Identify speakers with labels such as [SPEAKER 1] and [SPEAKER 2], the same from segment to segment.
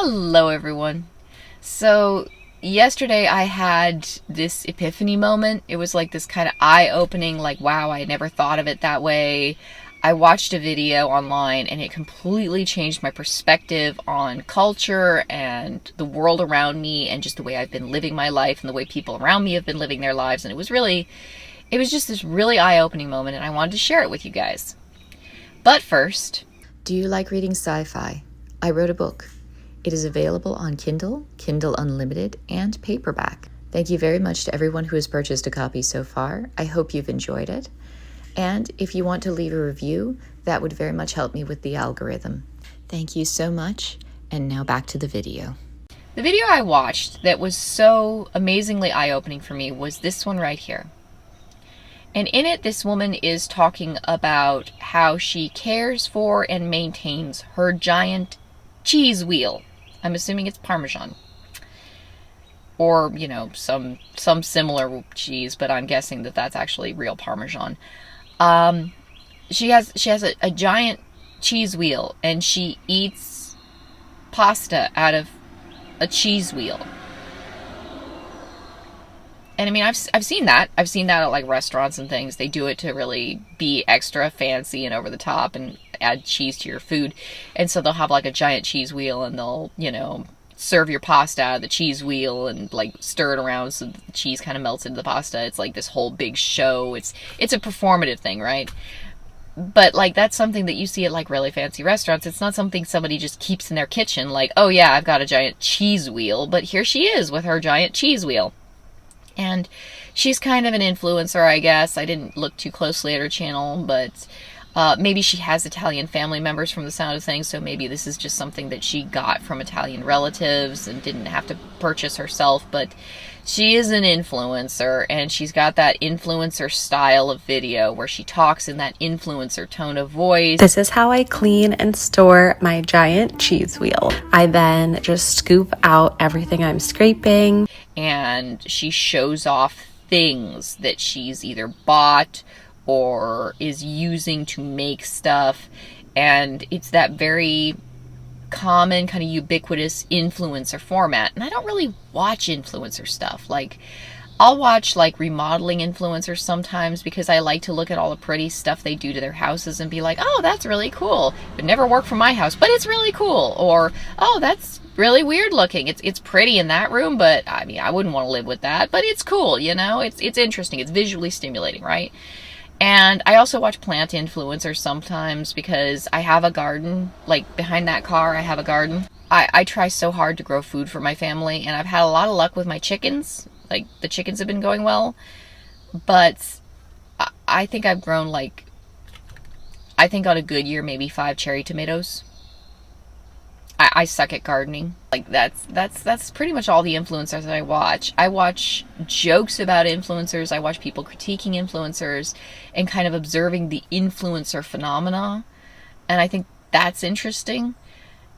[SPEAKER 1] Hello, everyone. So, yesterday I had this epiphany moment. It was like this kind of eye-opening, like, wow, I never thought of it that way. I watched a video online and it completely changed my perspective on culture and the world around me and just the way I've been living my life and the way people around me have been living their lives. And it was just this really eye-opening moment, and I wanted to share it with you guys. But first, do you like reading sci-fi? I wrote a book. It is available on Kindle, Kindle Unlimited, and paperback. Thank you very much to everyone who has purchased a copy so far. I hope you've enjoyed it. And if you want to leave a review, that would very much help me with the algorithm. Thank you so much, and now back to the video. The video I watched that was so amazingly eye-opening for me was this one right here. And in it, this woman is talking about how she cares for and maintains her giant cheese wheel. I'm assuming it's Parmesan. Or, you know, some similar cheese, but I'm guessing that that's actually real Parmesan. She has a giant cheese wheel, and she eats pasta out of a cheese wheel. And I mean, I've seen that. I've seen that at like restaurants and things. They do it to really be extra fancy and over the top and add cheese to your food. And so they'll have like a giant cheese wheel, and they'll, you know, serve your pasta out of the cheese wheel and like stir it around so the cheese kind of melts into the pasta. It's like this whole big show. It's a performative thing, right? But like that's something that you see at like really fancy restaurants. It's not something somebody just keeps in their kitchen like, oh yeah, I've got a giant cheese wheel, but here she is with her giant cheese wheel. And she's kind of an influencer, I guess. I didn't look too closely at her channel, but maybe she has Italian family members from the sound of things, so maybe this is just something that she got from Italian relatives and didn't have to purchase herself. But she is an influencer, and she's got that influencer style of video where she talks in that influencer tone of voice.
[SPEAKER 2] This is how I clean and store my giant cheese wheel. I then just scoop out everything I'm scraping.
[SPEAKER 1] And she shows off things that she's either bought or is using to make stuff. And it's that very common, kind of ubiquitous influencer format. And I don't really watch influencer stuff. Like, I'll watch like remodeling influencers sometimes because I like to look at all the pretty stuff they do to their houses and be like, oh, that's really cool. It would never work for my house, but it's really cool. Or, oh, that's really weird looking. It's pretty in that room, but I mean, I wouldn't want to live with that, but it's cool, you know? It's interesting. It's visually stimulating, right? And I also watch plant influencers sometimes because I have a garden. Like, behind that car, I have a garden. I try so hard to grow food for my family, and I've had a lot of luck with my chickens. Like, the chickens have been going well, but I think I've grown, like, I think on a good year, maybe 5 cherry tomatoes. I suck at gardening. Like, that's pretty much all the influencers that I watch. I watch jokes about influencers. I watch people critiquing influencers and kind of observing the influencer phenomena. And I think that's interesting.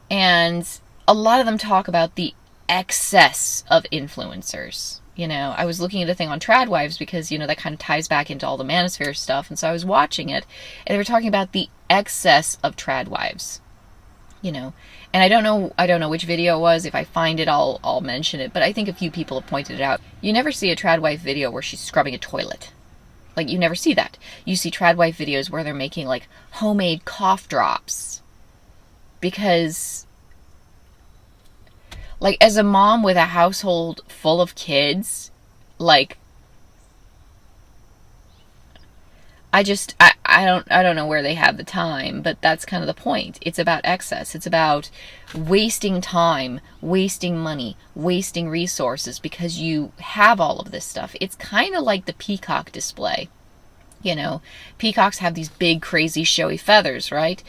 [SPEAKER 1] And a lot of them talk about the excess of influencers. You know, I was looking at a thing on Tradwives because, you know, that kind of ties back into all the Manosphere stuff. And so I was watching it, and they were talking about the excess of Tradwives. You know, and I don't know which video it was. If I find it, I'll mention it. But I think a few people have pointed it out. You never see a Tradwife video where she's scrubbing a toilet. Like, you never see that. You see Tradwife videos where they're making, like, homemade cough drops. Because, like, as a mom with a household full of kids, like, I don't know where they have the time, but that's kind of the point. It's about excess. It's about wasting time, wasting money, wasting resources because you have all of this stuff. It's kind of like the peacock display. You know, peacocks have these big, crazy, showy feathers, right?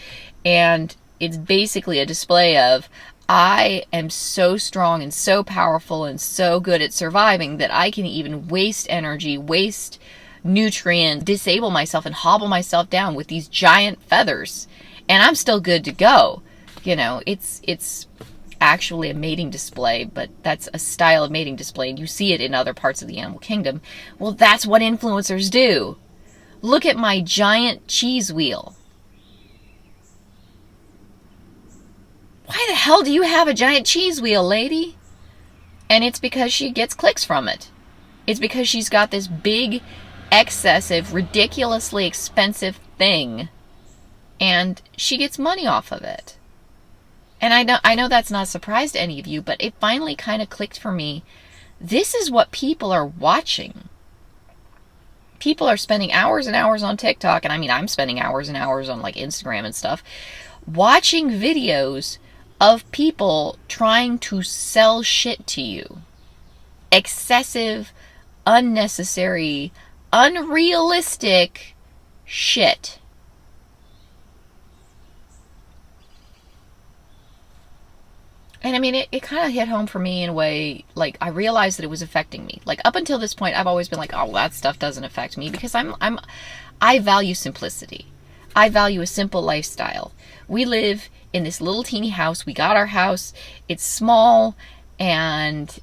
[SPEAKER 1] And it's basically a display of, I am so strong and so powerful and so good at surviving that I can even waste energy, waste nutrients, disable myself and hobble myself down with these giant feathers, and I'm still good to go. You know, it's actually a mating display, but that's a style of mating display, and you see it in other parts of the animal kingdom. Well, that's what influencers do. Look at my giant cheese wheel. why the hell do you have a giant cheese wheel, lady? And it's because she gets clicks from it. It's because she's got this big, excessive, ridiculously expensive thing, and she gets money off of it. And I know that's not a surprise to any of you, but it finally kind of clicked for me. This is what people are watching. People are spending hours and hours on TikTok, and I mean, I'm spending hours and hours on like Instagram and stuff, watching videos of people trying to sell shit to you. Excessive, unnecessary, unrealistic shit. And I mean, it kind of hit home for me in a way, like, I realized that it was affecting me. Like, up until this point, I've always been like, oh, well, that stuff doesn't affect me, because I value simplicity. I value a simple lifestyle. We live in this little teeny house. We got our house. It's small, and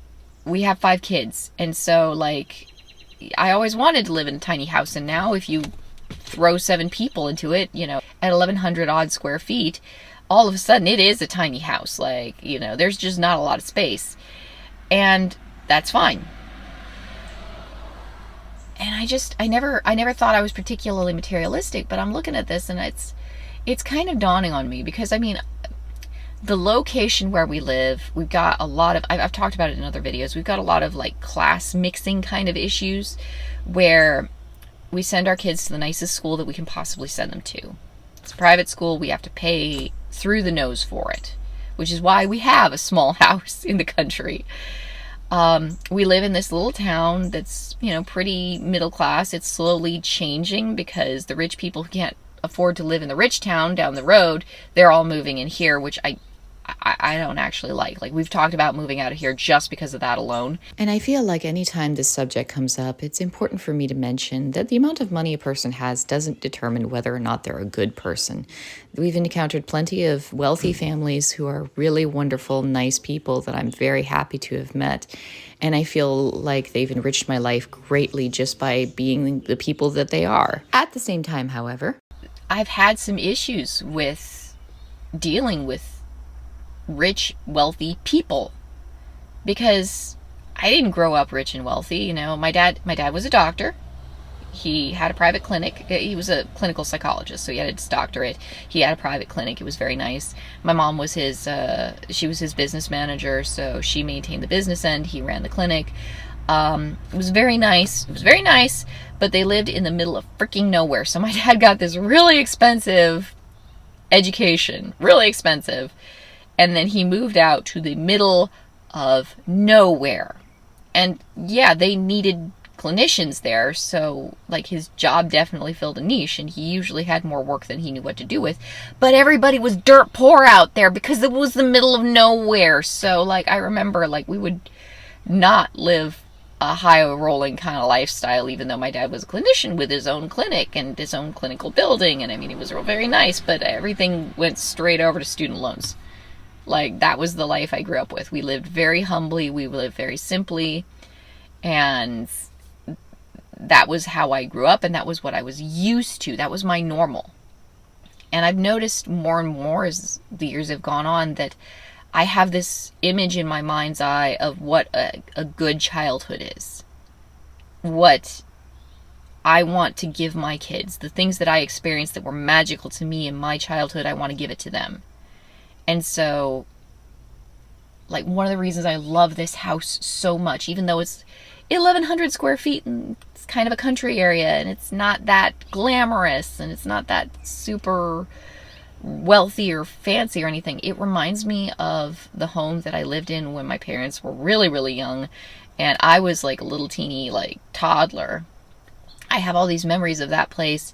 [SPEAKER 1] we have 5 kids. And so, like, I always wanted to live in a tiny house, and now if you throw 7 people into it, you know, at 1,100 odd square feet, all of a sudden it is a tiny house. Like, you know, there's just not a lot of space. And that's fine. And I never thought I was particularly materialistic, but I'm looking at this and it's kind of dawning on me, because I mean, the location where we live, we've got a lot of, I've talked about it in other videos, we've got a lot of like class mixing kind of issues, where we send our kids to the nicest school that we can possibly send them to. It's a private school. We have to pay through the nose for it, which is why we have a small house in the country. We live in this little town that's, you know, pretty middle class. It's slowly changing because the rich people who can't afford to live in the rich town down the road, they're all moving in here, which I don't actually like. Like, we've talked about moving out of here just because of that alone.
[SPEAKER 3] And I feel like anytime this subject comes up, it's important for me to mention that the amount of money a person has doesn't determine whether or not they're a good person. We've encountered plenty of wealthy families who are really wonderful, nice people that I'm very happy to have met. And I feel like they've enriched my life greatly just by being the people that they are. At the same time, however,
[SPEAKER 1] I've had some issues with dealing with rich, wealthy people, because I didn't grow up rich and wealthy. You know, my dad was a doctor. He had a private clinic. He was a clinical psychologist, so he had his doctorate. He had a private clinic. It was very nice. My mom was she was his business manager, so she maintained the business end. He ran the clinic. It was very nice. It was very nice, but they lived in the middle of freaking nowhere. So my dad got this really expensive education, really expensive. And then he moved out to the middle of nowhere. And yeah, they needed clinicians there. So, like, his job definitely filled a niche. And he usually had more work than he knew what to do with. But everybody was dirt poor out there because it was the middle of nowhere. So, like, I remember, like, we would not live a high-rolling kind of lifestyle, even though my dad was a clinician with his own clinic and his own clinical building. And, I mean, it was very nice. But everything went straight over to student loans. Like, that was the life I grew up with. We lived very humbly. We lived very simply. And that was how I grew up, and that was what I was used to. That was my normal. And I've noticed more and more as the years have gone on that I have this image in my mind's eye of what a good childhood is. What I want to give my kids. The things that I experienced that were magical to me in my childhood, I want to give it to them. And so, like, one of the reasons I love this house so much, even though it's 1,100 square feet and it's kind of a country area and it's not that glamorous and it's not that super wealthy or fancy or anything, it reminds me of the home that I lived in when my parents were really, really young and I was like a little teeny, like, toddler. I have all these memories of that place,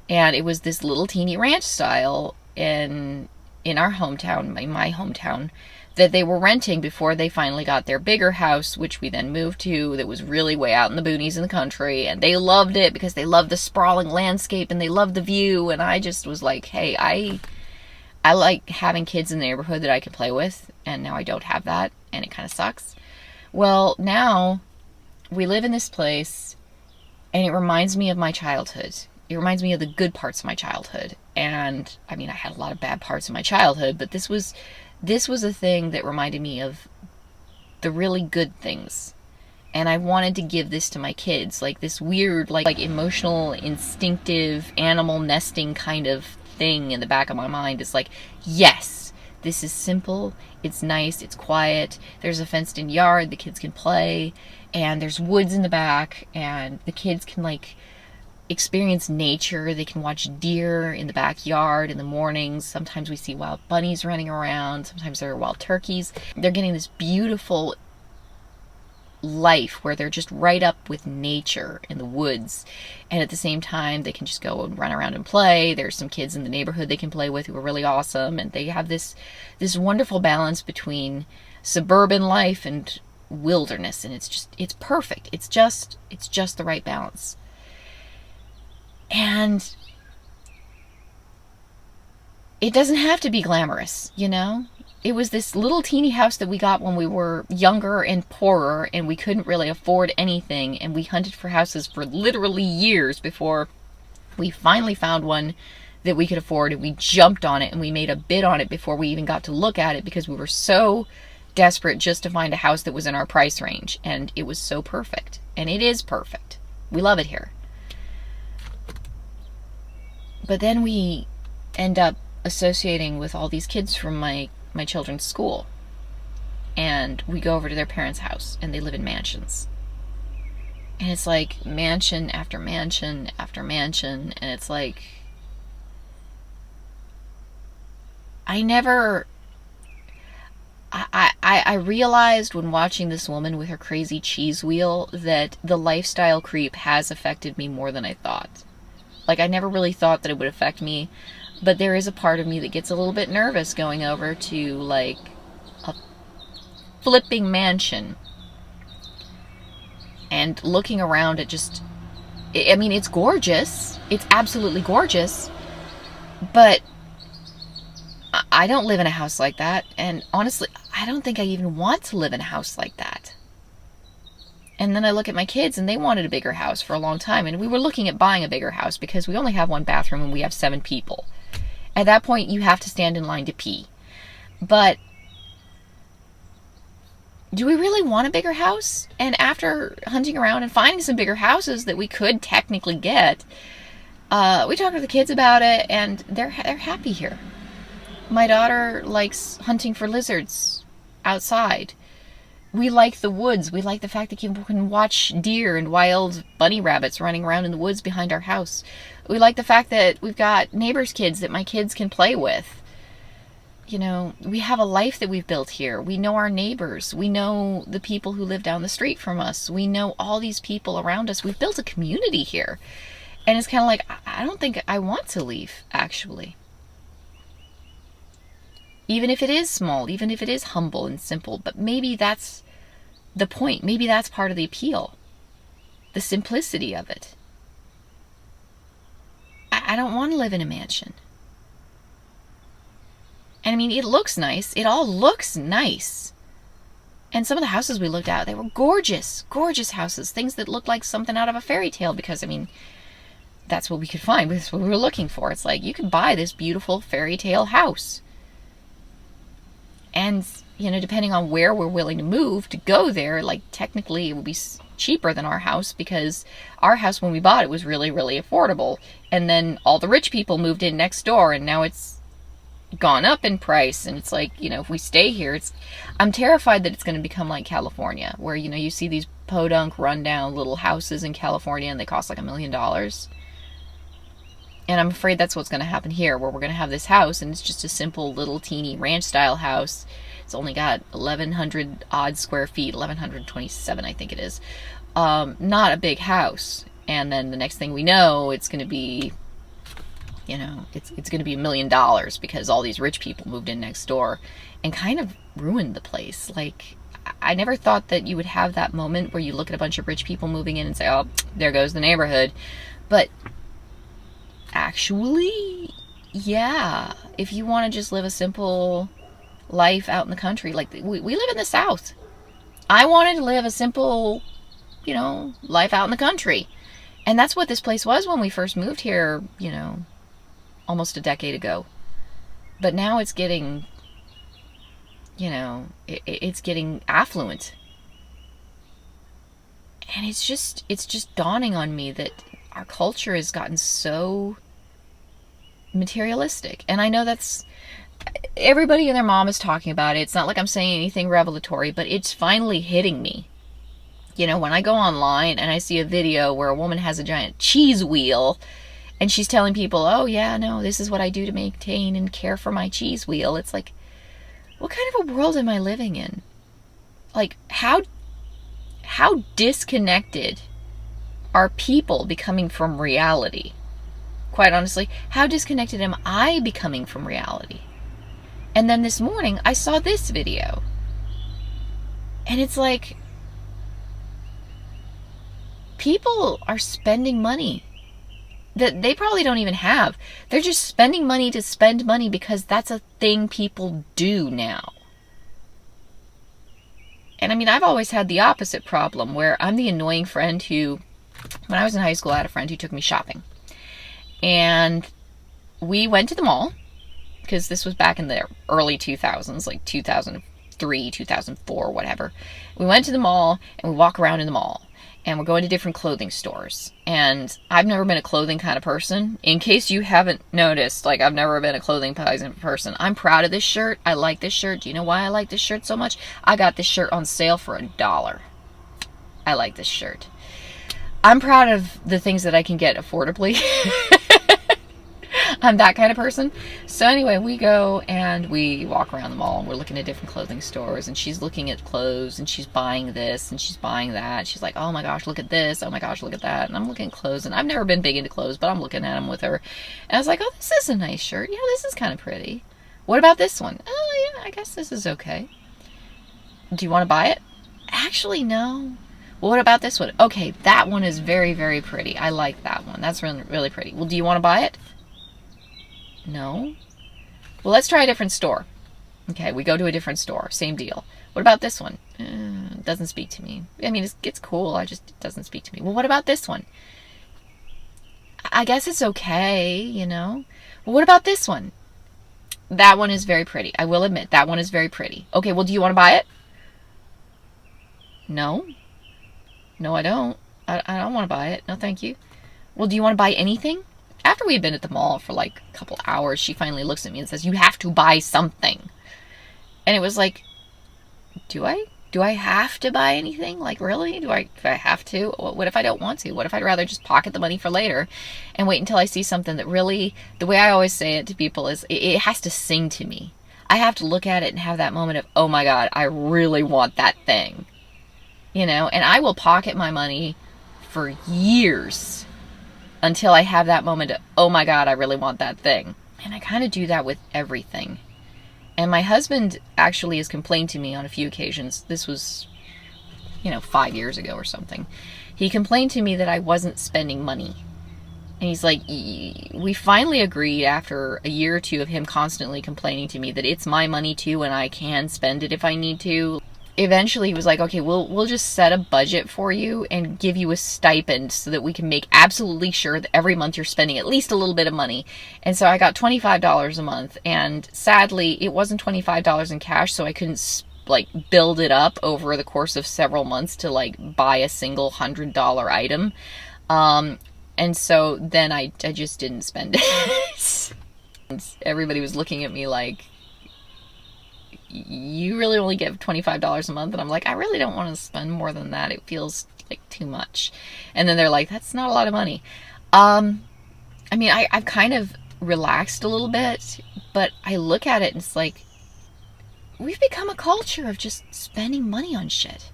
[SPEAKER 1] and it was this little teeny ranch style in our hometown, in my hometown, that they were renting before they finally got their bigger house, which we then moved to, that was really way out in the boonies in the country, and they loved it because they loved the sprawling landscape and they loved the view, and I just was like, hey, I like having kids in the neighborhood that I can play with, and now I don't have that, and it kind of sucks. Well, now we live in this place, and it reminds me of my childhood. It reminds me of the good parts of my childhood. And I mean, I had a lot of bad parts of my childhood, but this was this was a thing that reminded me of the really good things. And I wanted to give this to my kids, like this weird, like emotional, instinctive, animal nesting kind of thing in the back of my mind is like, yes, this is simple, it's nice, it's quiet, there's a fenced in yard, the kids can play, and there's woods in the back, and the kids can like experience nature. They can watch deer in the backyard in the mornings. Sometimes we see wild bunnies running around. Sometimes there are wild turkeys. They're getting this beautiful life where they're just right up with nature in the woods, and at the same time they can just go and run around and play. There's some kids in the neighborhood they can play with who are really awesome, and they have this wonderful balance between suburban life and wilderness, and it's perfect. It's just the right balance. And it doesn't have to be glamorous, you know? It was this little teeny house that we got when we were younger and poorer, and we couldn't really afford anything, and we hunted for houses for literally years before we finally found one that we could afford, and we jumped on it, and we made a bid on it before we even got to look at it because we were so desperate just to find a house that was in our price range, and it was so perfect. And it is perfect. We love it here. But then we end up associating with all these kids from my children's school. And we go over to their parents' house, and they live in mansions. And it's like mansion after mansion after mansion. And it's like, I realized when watching this woman with her crazy cheese wheel that the lifestyle creep has affected me more than I thought. Like, I never really thought that it would affect me, but there is a part of me that gets a little bit nervous going over to, like, a flipping mansion and looking around at just, I mean, it's gorgeous. It's absolutely gorgeous, but I don't live in a house like that, and honestly, I don't think I even want to live in a house like that. And then I look at my kids, and they wanted a bigger house for a long time. And we were looking at buying a bigger house because we only have one bathroom and we have 7 people. At that point, you have to stand in line to pee. But do we really want a bigger house? And after hunting around and finding some bigger houses that we could technically get, we talked to the kids about it, and they're happy here. My daughter likes hunting for lizards outside. We like the woods. We like the fact that people can watch deer and wild bunny rabbits running around in the woods behind our house. We like the fact that we've got neighbors' kids that my kids can play with. You know, we have a life that we've built here. We know our neighbors. We know the people who live down the street from us. We know all these people around us. We've built a community here. And it's kind of like, I don't think I want to leave, actually. Even if it is small, even if it is humble and simple, but maybe that's the point. Maybe that's part of the appeal. The simplicity of it. I don't want to live in a mansion. And I mean, it looks nice. It all looks nice. And some of the houses we looked at, they were gorgeous, gorgeous houses. Things that looked like something out of a fairy tale because, I mean, that's what we could find. That's what we were looking for. It's like, you could buy this beautiful fairy tale house. And, you know, depending on where we're willing to move to go there, like, technically it would be cheaper than our house because our house, when we bought it, was really, really affordable. And then all the rich people moved in next door, and now it's gone up in price. And it's like, you know, if we stay here, I'm terrified that it's going to become like California, where, you know, you see these podunk, rundown little houses in California, and they cost like $1 million. And I'm afraid that's what's going to happen here, where we're going to have this house, and it's just a simple little teeny ranch-style house. It's only got 1,100 odd square feet, 1,127, I think it is. Not a big house. And then the next thing we know, it's going to be, you know, it's going to be $1 million because all these rich people moved in next door and kind of ruined the place. Like, I never thought that you would have that moment where you look at a bunch of rich people moving in and say, oh, there goes the neighborhood. But actually, yeah, if you want to just live a simple life out in the country, like we live in the South. I wanted to live a simple, you know, life out in the country. And that's what this place was when we first moved here, you know, almost a decade ago. But now it's getting it's getting affluent. And it's just dawning on me that our culture has gotten so materialistic. And I know that's everybody and their mom is talking about it. It's not like I'm saying anything revelatory, but it's finally hitting me. When I go online and I see a video where a woman has a giant cheese wheel and she's telling people, oh yeah, no, this is what I do to maintain and care for my cheese wheel. It's like, what kind of a world am I living in? Like, how disconnected are people becoming from reality? Quite honestly, how disconnected am I becoming from reality? And then this morning, I saw this video. And it's like, people are spending money that they probably don't even have. They're just spending money to spend money because that's a thing people do now. And I mean, I've always had the opposite problem where I'm the annoying friend who, when I was in high school, I had a friend who took me shopping. And we went to the mall, because this was back in the early 2000s, like 2003, 2004, whatever. We went to the mall and we walk around in the mall. And we're going to different clothing stores. And I've never been a clothing kind of person. In case you haven't noticed, like, I've never been a clothing person. I'm proud of this shirt. I like this shirt. Do you know why I like this shirt so much? I got this shirt on sale for $1. I like this shirt. I'm proud of the things that I can get affordably. I'm that kind of person. So anyway, we go and we walk around the mall and we're looking at different clothing stores, and she's looking at clothes and she's buying this and she's buying that. She's like, oh my gosh, look at this. Oh my gosh, look at that. And I'm looking at clothes, and I've never been big into clothes, but I'm looking at them with her. And I was like, oh, this is a nice shirt. Yeah, this is kind of pretty. What about this one? Oh yeah, I guess this is okay. Do you want to buy it? Actually, no. Well, what about this one? Okay, that one is very, very pretty. I like that one. That's really, really pretty. Well, do you want to buy it? No. Well, let's try a different store. Okay, we go to a different store. Same deal. What about this one? Doesn't speak to me. I mean, it's cool. It doesn't speak to me. Well, what about this one? I guess it's okay, Well, what about this one? That one is very pretty. I will admit, that one is very pretty. Okay, well, do you want to buy it? No. No, I don't. I don't want to buy it. No, thank you. Well, do you want to buy anything? After we had been at the mall for like a couple hours, she finally looks at me and says, you have to buy something. And it was like, do I? Do I have to buy anything? Like, really? Do I have to? What if I don't want to? What if I'd rather just pocket the money for later and wait until I see something that really, the way I always say it to people is, it has to sing to me. I have to look at it and have that moment of, oh my God, I really want that thing. And I will pocket my money for years until I have that moment of, oh my God, I really want that thing. And I kind of do that with everything. And my husband actually has complained to me on a few occasions. This was, 5 years ago or something. He complained to me that I wasn't spending money. And he's like, we finally agreed after a year or two of him constantly complaining to me that it's my money too and I can spend it if I need to. Eventually he was like, okay, we'll just set a budget for you and give you a stipend so that we can make absolutely sure that every month you're spending at least a little bit of money. And so I got $25 a month, and sadly it wasn't $25 in cash, so I couldn't build it up over the course of several months to buy a single $100 item. And so then I just didn't spend it. And everybody was looking at me like, you really only give $25 a month? And I'm like, I really don't want to spend more than that. It feels like too much. And then they're like, that's not a lot of money. I mean, I've kind of relaxed a little bit, but I look at it and it's like, we've become a culture of just spending money on shit.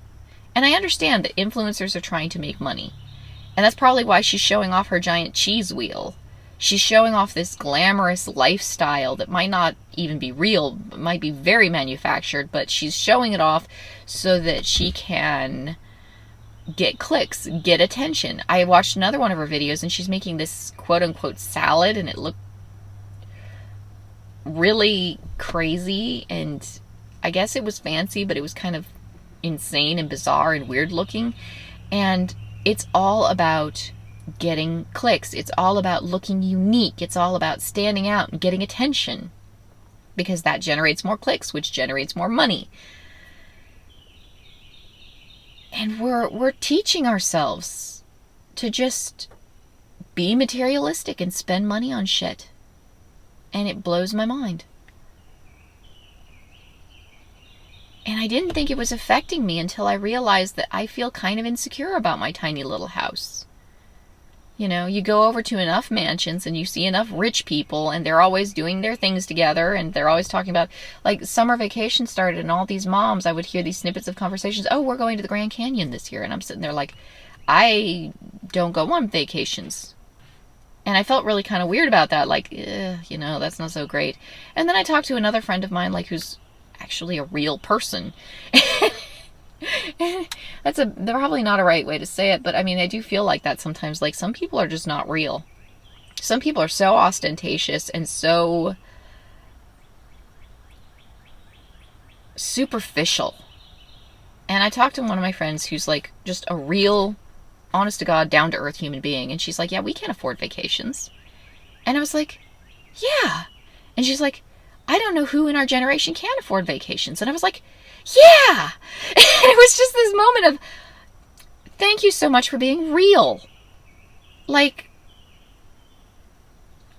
[SPEAKER 1] And I understand that influencers are trying to make money. And that's probably why she's showing off her giant cheese wheel. She's showing off this glamorous lifestyle that might not even be real, might be very manufactured, but she's showing it off so that she can get clicks, get attention. I watched another one of her videos and she's making this quote-unquote salad, and it looked really crazy, and I guess it was fancy, but it was kind of insane and bizarre and weird looking. And it's all about getting clicks. It's all about looking unique. It's all about standing out and getting attention. because that generates more clicks, which generates more money. And we're teaching ourselves to just be materialistic and spend money on shit. And it blows my mind. And I didn't think it was affecting me until I realized that I feel kind of insecure about my tiny little house. You know, you go over to enough mansions and you see enough rich people and they're always doing their things together and they're always talking about, like, summer vacation started and all these moms, I would hear these snippets of conversations. Oh, we're going to the Grand Canyon this year. And I'm sitting there like, I don't go on vacations. And I felt really kind of weird about that. Like, you know, that's not so great. And then I talked to another friend of mine, like, who's actually a real person. That's probably not a right way to say it, but I mean, I do feel like that sometimes. Like, some people are just not real. Some people are so ostentatious and so superficial. And I talked to one of my friends who's like just a real, honest to God, down to earth human being, and she's like, yeah, we can't afford vacations. And I was like, yeah. And she's like, I don't know who in our generation can afford vacations. And I was like, yeah. And it was just this moment of, thank you so much for being real. Like,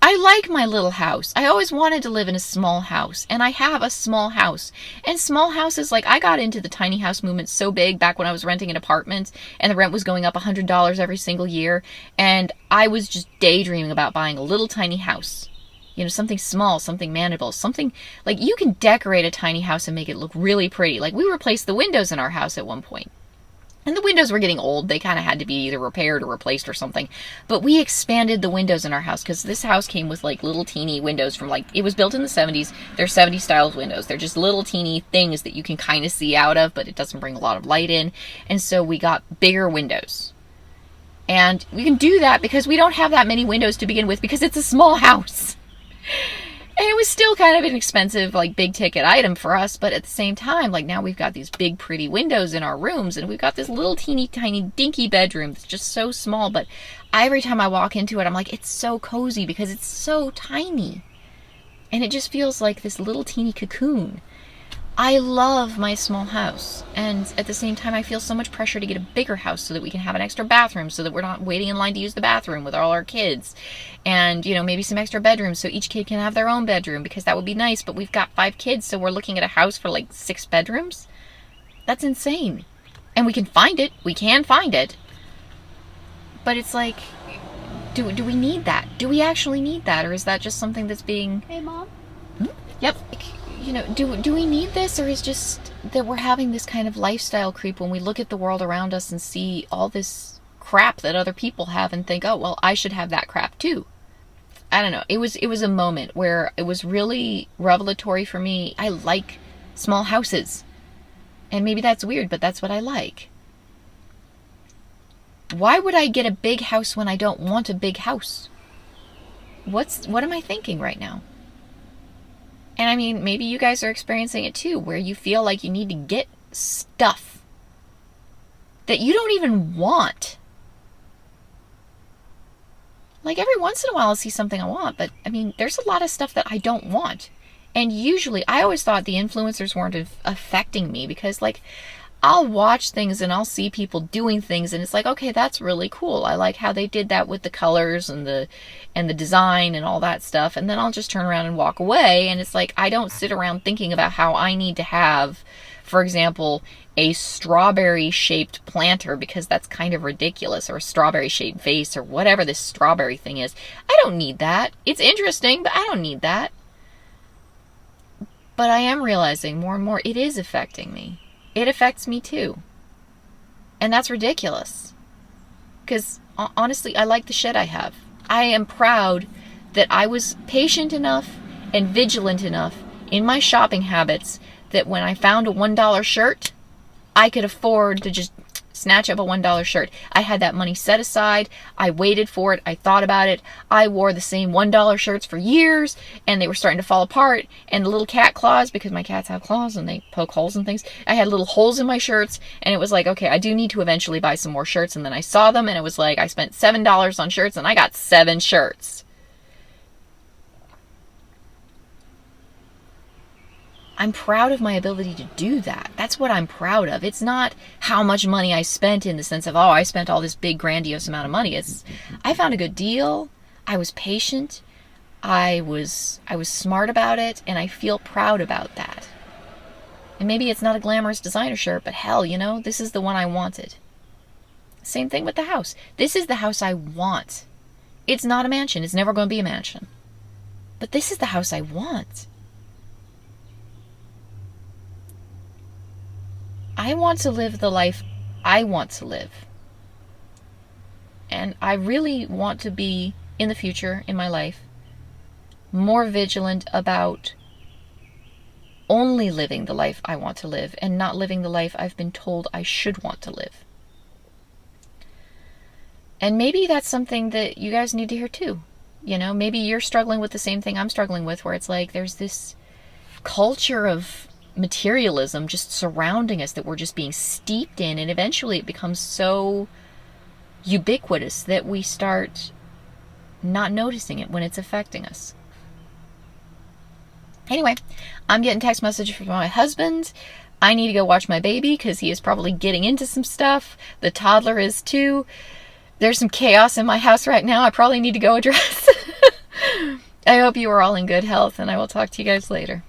[SPEAKER 1] I like my little house. I always wanted to live in a small house, and I have a small house. And small houses, like, I got into the tiny house movement so big back when I was renting an apartment, and the rent was going up $100 every single year, and I was just daydreaming about buying a little tiny house. You know, something small, something manageable, something, like, you can decorate a tiny house and make it look really pretty. Like, we replaced the windows in our house at one point. And the windows were getting old. They kind of had to be either repaired or replaced or something. But we expanded the windows in our house because this house came with, like, little teeny windows from, like, it was built in the 70s. They're 70s style windows. They're just little teeny things that you can kind of see out of, but it doesn't bring a lot of light in. And so we got bigger windows. And we can do that because we don't have that many windows to begin with because it's a small house. And it was still kind of an expensive, like, big ticket item for us, but at the same time, like, now we've got these big pretty windows in our rooms, and we've got this little teeny tiny dinky bedroom that's just so small, but every time I walk into it, I'm like, it's so cozy because it's so tiny. And it just feels like this little teeny cocoon. I love my small house, and at the same time I feel so much pressure to get a bigger house so that we can have an extra bathroom, so that we're not waiting in line to use the bathroom with all our kids, and, you know, maybe some extra bedrooms so each kid can have their own bedroom, because that would be nice. But we've got 5 kids, so we're looking at a house for like 6 bedrooms. That's insane. And we can find it, but it's like, do we need that? Do we actually need that, or is that just something that's being...
[SPEAKER 4] Hey, Mom?
[SPEAKER 1] Yep. You know, do we need this, or is just that we're having this kind of lifestyle creep when we look at the world around us and see all this crap that other people have and think, oh, well, I should have that crap too. I don't know. It was a moment where it was really revelatory for me. I like small houses. And maybe that's weird, but that's what I like. Why would I get a big house when I don't want a big house? What am I thinking right now? And I mean, maybe you guys are experiencing it too, where you feel like you need to get stuff that you don't even want. Like, every once in a while I'll see something I want, but I mean, there's a lot of stuff that I don't want. And usually, I always thought the influencers weren't affecting me because, like, I'll watch things and I'll see people doing things and it's like, okay, that's really cool. I like how they did that with the colors and the design and all that stuff. And then I'll just turn around and walk away. And it's like, I don't sit around thinking about how I need to have, for example, a strawberry shaped planter because that's kind of ridiculous, or a strawberry shaped vase, or whatever this strawberry thing is. I don't need that. It's interesting, but I don't need that. But I am realizing more and more it is affecting me. It affects me too. And that's ridiculous. Because honestly, I like the shit I have. I am proud that I was patient enough and vigilant enough in my shopping habits that when I found a $1 shirt, I could afford to just snatch up a $1 shirt. I had that money set aside. I waited for it. I thought about it. I wore the same $1 shirts for years, and they were starting to fall apart. And the little cat claws, because my cats have claws and they poke holes in things, I had little holes in my shirts, and it was like, okay, I do need to eventually buy some more shirts. And then I saw them, and it was like, I spent $7 on shirts, and I got 7 shirts. I'm proud of my ability to do that. That's what I'm proud of. It's not how much money I spent in the sense of, oh, I spent all this big grandiose amount of money. It's, I found a good deal. I was patient. I was smart about it, and I feel proud about that. And maybe it's not a glamorous designer shirt, but hell, you know, this is the one I wanted. Same thing with the house. This is the house I want. It's not a mansion. It's never going to be a mansion. But this is the house I want. I want to live the life I want to live. And I really want to be, in the future, in my life, more vigilant about only living the life I want to live and not living the life I've been told I should want to live. And maybe that's something that you guys need to hear too. You know, maybe you're struggling with the same thing I'm struggling with, where it's like there's this culture of materialism just surrounding us that we're just being steeped in, and eventually it becomes so ubiquitous that we start not noticing it when it's affecting us. Anyway, I'm getting text messages from my husband. I need to go watch my baby because he is probably getting into some stuff. The toddler is too. There's some chaos in my house right now I probably need to go address. I hope you are all in good health, and I will talk to you guys later.